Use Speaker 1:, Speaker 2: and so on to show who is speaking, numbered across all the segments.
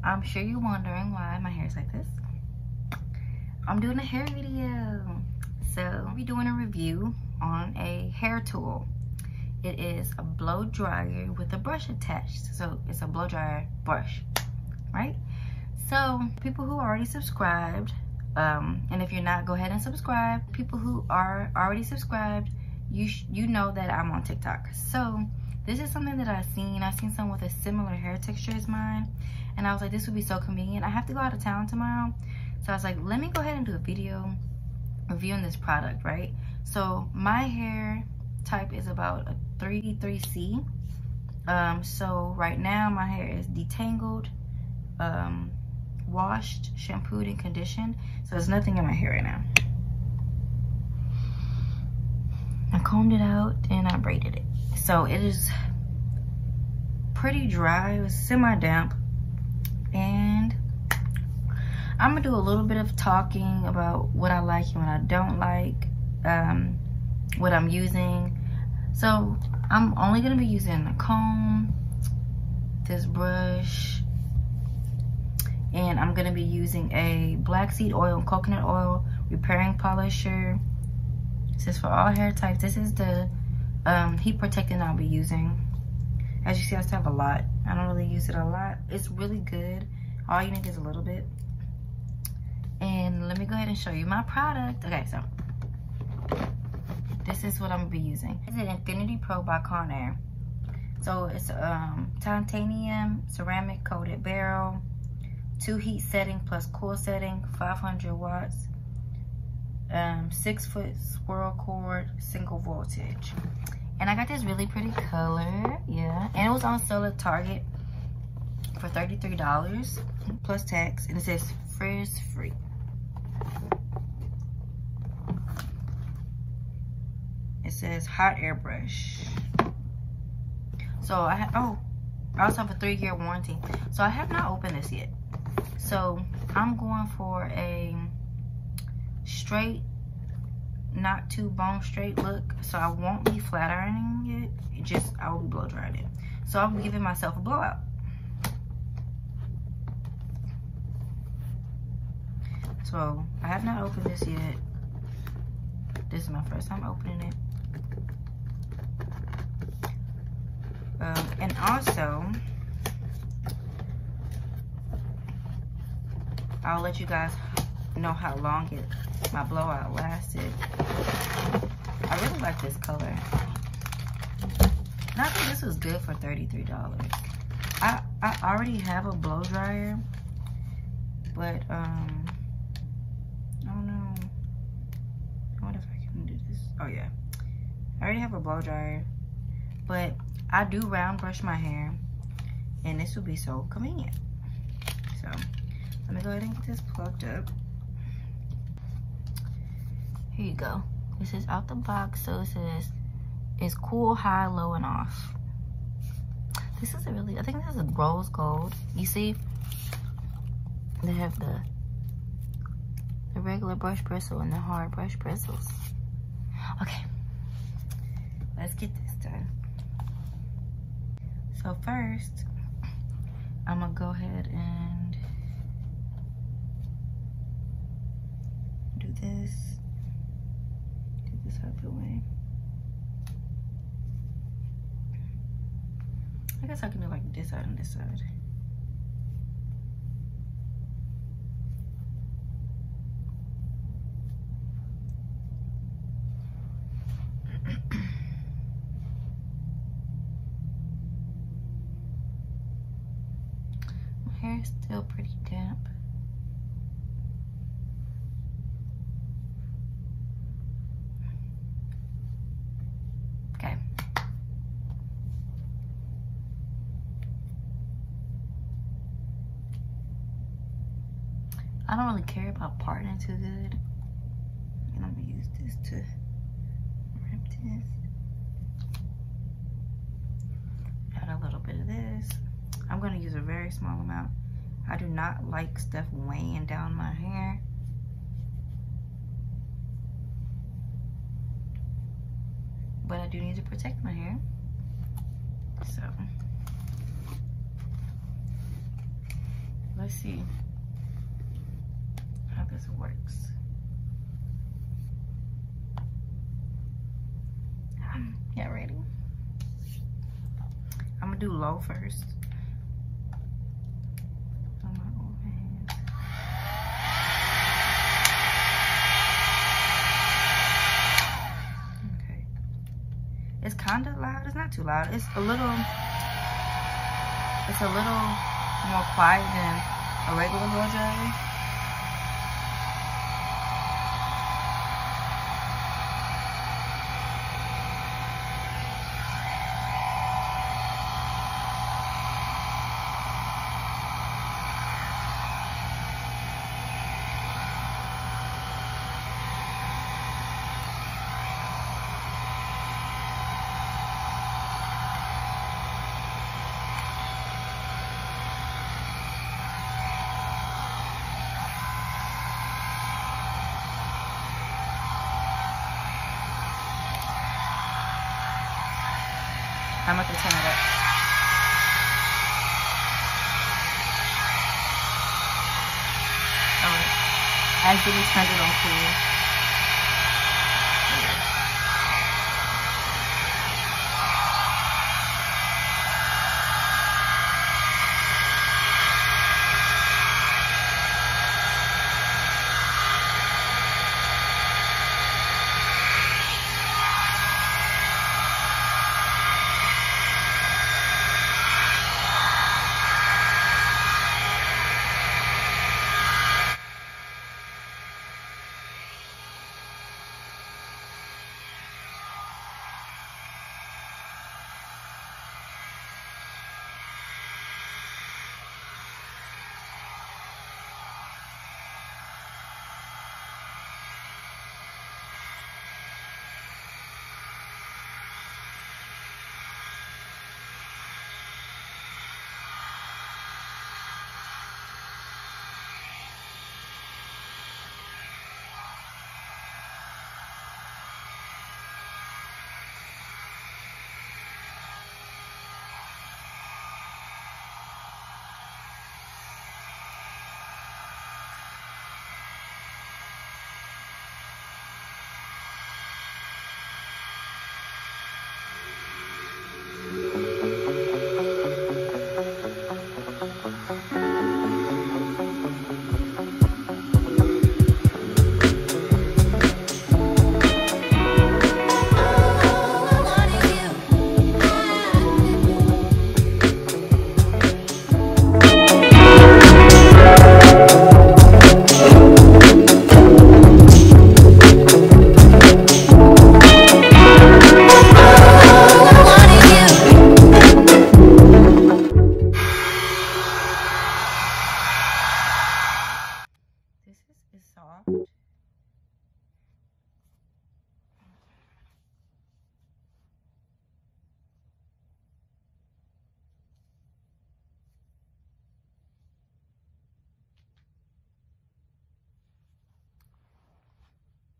Speaker 1: I'm sure you're wondering why my hair is like this. I'm doing a hair video. So I'll be doing a review on a hair tool. It is a blow dryer with a brush attached. So it's a blow dryer brush, right? So people who already subscribed, and if you're not, go ahead and subscribe. People who are already subscribed, you know that I'm on TikTok. So this is something that I've seen someone with a similar hair texture as mine, and I was like, this would be so convenient. I have to go out of town tomorrow, so I was like, let me go ahead and do a video reviewing this product, right? So my hair type is about a 3C. So right now my hair is detangled, washed, shampooed, and conditioned. So there's nothing in my hair right now. I combed it out and I braided it. So it is pretty dry. It was semi-damp. And I'm gonna do a little bit of talking about what I like and what I don't like, what I'm using. So I'm only gonna be using a comb, this brush, and I'm gonna be using a black seed oil and coconut oil repairing polisher. This is for all hair types. This is the heat protectant I'll be using. As you see, I still have a lot. I don't really use it a lot. It's really good. All you need is a little bit. And let me go ahead and show you my product. Okay, so this is what I'm gonna be using. This is an Infiniti Pro by Conair. So it's titanium ceramic coated barrel, 2 heat setting plus cool setting, 500 watts, 6-foot squirrel cord, single voltage. And I got this really pretty color, yeah. And it was on sale at Target for $33 plus tax, and it says frizz free. It says hot air brush. So I also have a 3-year warranty. So I have not opened this yet. So I'm going for a straight, not too bone straight look. So I won't be flat ironing it. I will be blow drying it. So I'm giving myself a blowout. So I have not opened this yet. This is my first time opening it. And also, I'll let you guys know how long my blowout lasted. I really like this color. And I think this was good for $33. I already have a blow dryer, but I don't know. I wonder if I can do this. Oh yeah, I already have a blow dryer, but I do round brush my hair, and this would be so convenient. So let me go ahead and get this plugged up. Here you go. This is out the box, so it says it's cool, high, low, and off. This is I think this is a rose gold. You see, they have the regular brush bristle and the hard brush bristles. Okay, let's get this done. So first, I'm gonna go ahead and do this. Get this out the way. I guess I can do like this side and this side. My hair is still pretty damp. Okay. I don't really care about parting too good. And I'm gonna use this to wrap this. Add a little bit of this. I'm gonna use a very small amount. I do not like stuff weighing down my hair. But I do need to protect my hair. So Let's see how this works. Yeah, ready? I'm gonna do low first. On my own hands. Okay. It's kind of loud. It's not too loud. It's a little more quiet than a regular blow dryer. I'm about to turn it up. Alright. I accidentally turned it on full.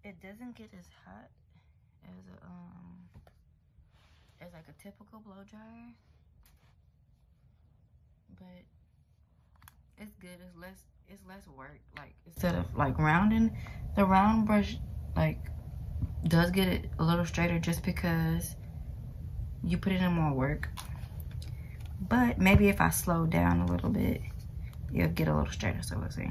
Speaker 1: It doesn't get as hot as like a typical blow dryer, but it's good. It's less work. Like instead of like rounding, the round brush like does get it a little straighter just because you put it in more work. But maybe if I slow down a little bit, it'll get a little straighter. So let's see.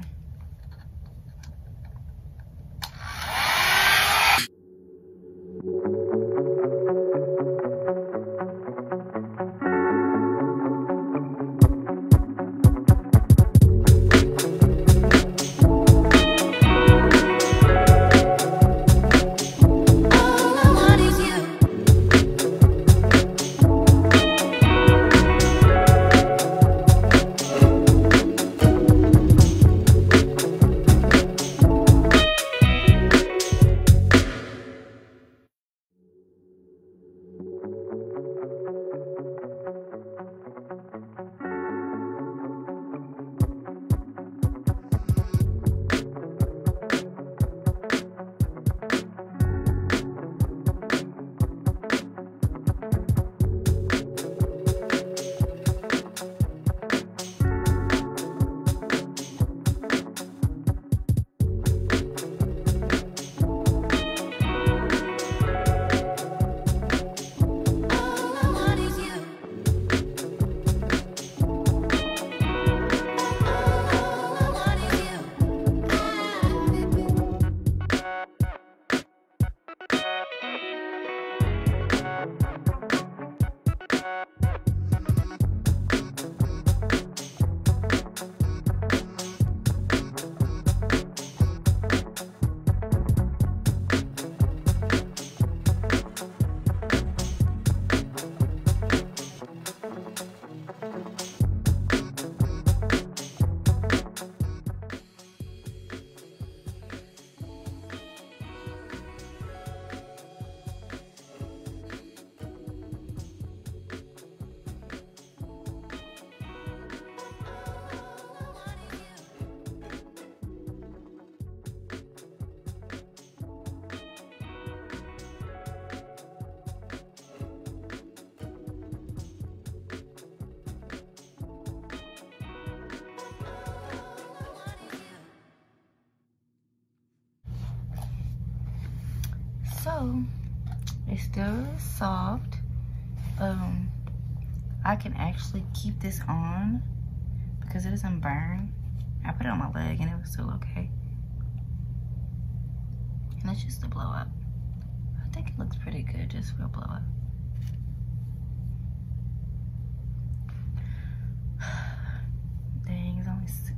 Speaker 1: So it's still soft. I can actually keep this on because it doesn't burn. I put it on my leg and it was still okay. And it's just a blow up. I think it looks pretty good just for a blow up. Dang, it's only 6.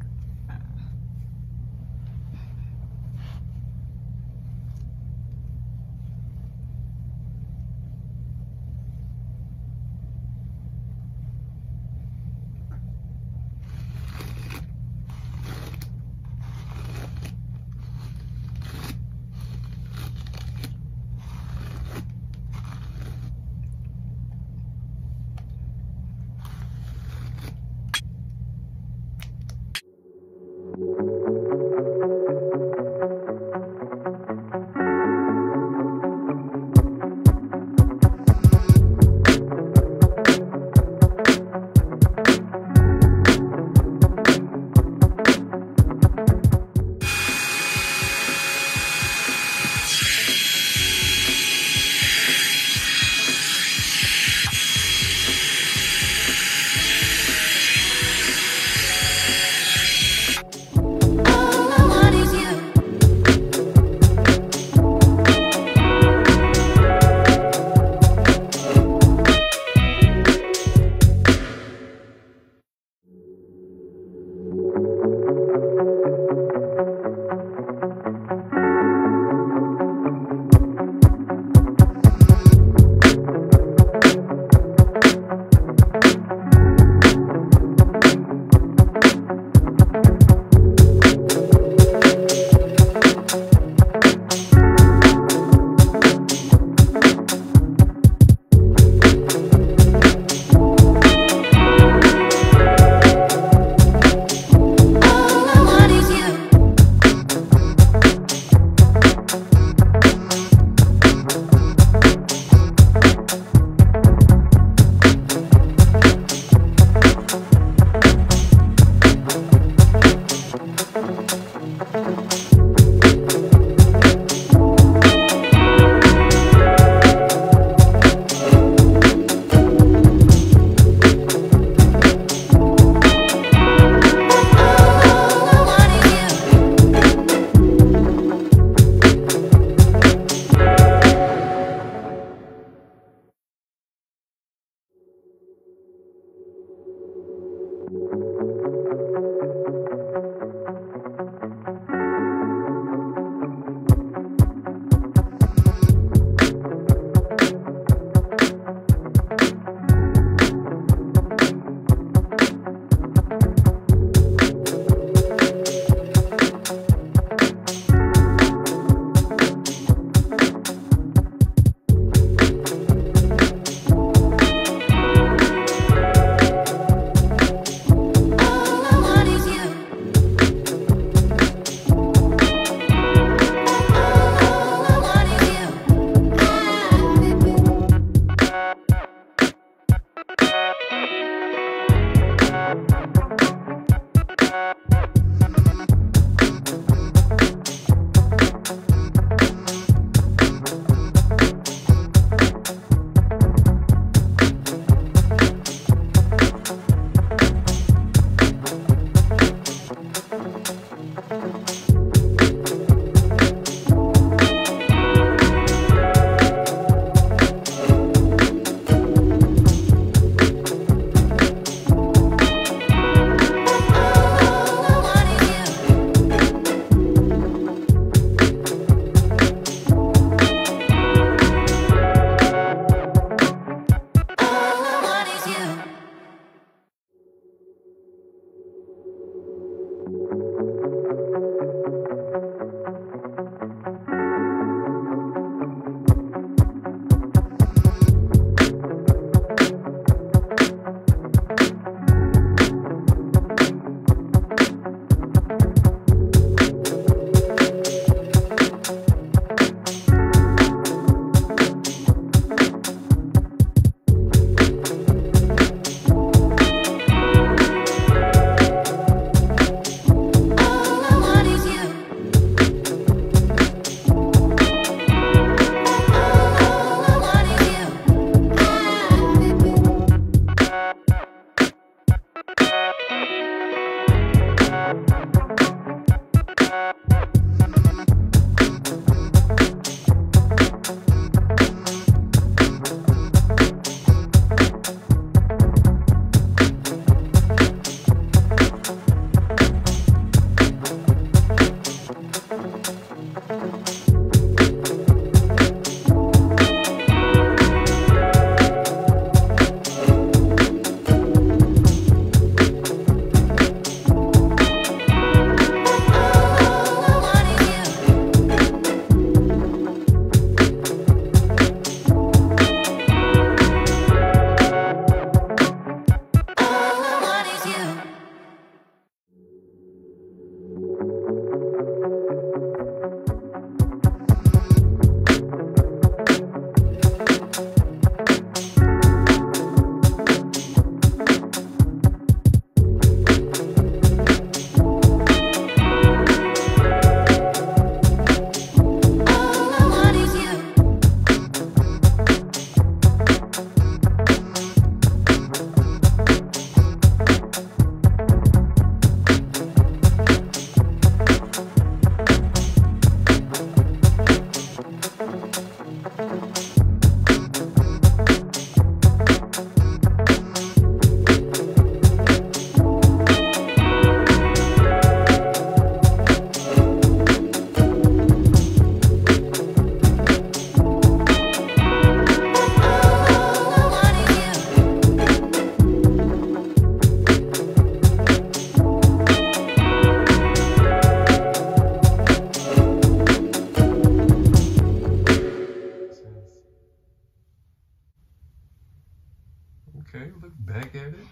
Speaker 2: Okay, look back at it.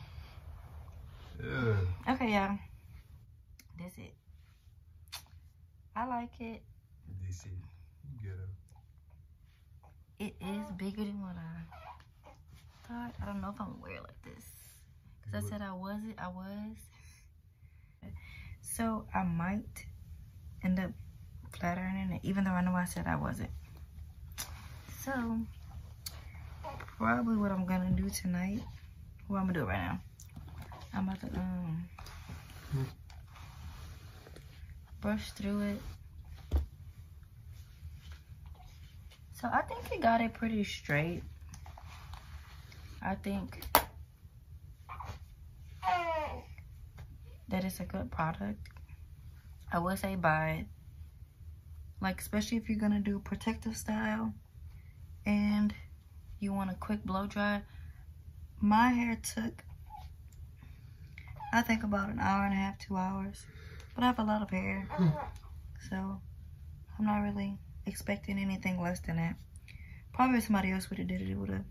Speaker 2: Yeah.
Speaker 1: Okay, y'all. That's it. I like it.
Speaker 2: This it. Get it.
Speaker 1: It is bigger than what I thought. I don't know if I'm gonna wear it like this. Because I said I was. So I might end up flat ironing it, even though I know I said I wasn't. So probably what I'm gonna do tonight, well, I'm gonna do it right now. I'm about to brush through it. So I think it got it pretty straight. I think that it's a good product. I would say buy it. Like, especially if you're gonna do protective style and you want a quick blow dry. My hair took, I think, about an hour and a half, 2 hours. But I have a lot of hair, so I'm not really expecting anything less than that. Probably if somebody else would have did it, it would have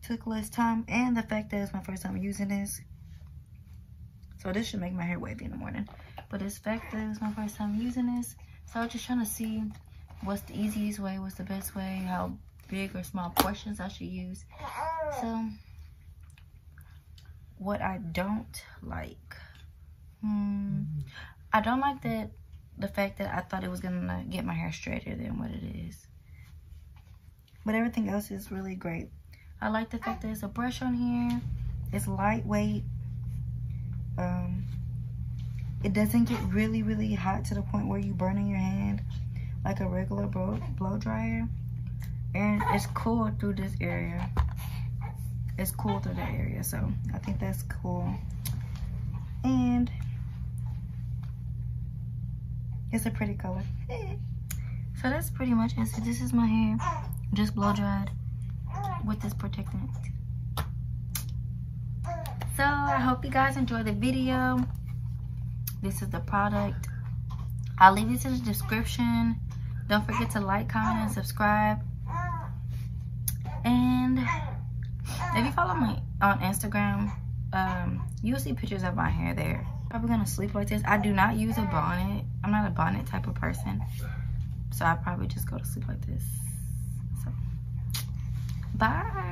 Speaker 1: took less time. And the fact that it's my first time using this, so this should make my hair wavy in the morning. But it's the fact that it's my first time using this, so I was just trying to see what's the easiest way, what's the best way, how big or small portions I should use. So what I don't like, I don't like that the fact that I thought it was gonna get my hair straighter than what it is. But everything else is really great. I like the fact that there's a brush on here. It's lightweight. It doesn't get really, really hot to the point where you burning your hand like a regular blow dryer. And it's cool through this area. It's cool through that area, so I think that's cool. And it's a pretty color. So that's pretty much it. So this is my hair, just blow dried with this protectant. So I hope you guys enjoyed the video. This is the product. I'll leave it in the description. Don't forget to like, comment, and subscribe. And if you follow me on Instagram, you'll see pictures of my hair there. Probably gonna sleep like this. I do not use a bonnet. I'm not a bonnet type of person, so I probably just go to sleep like this. So bye.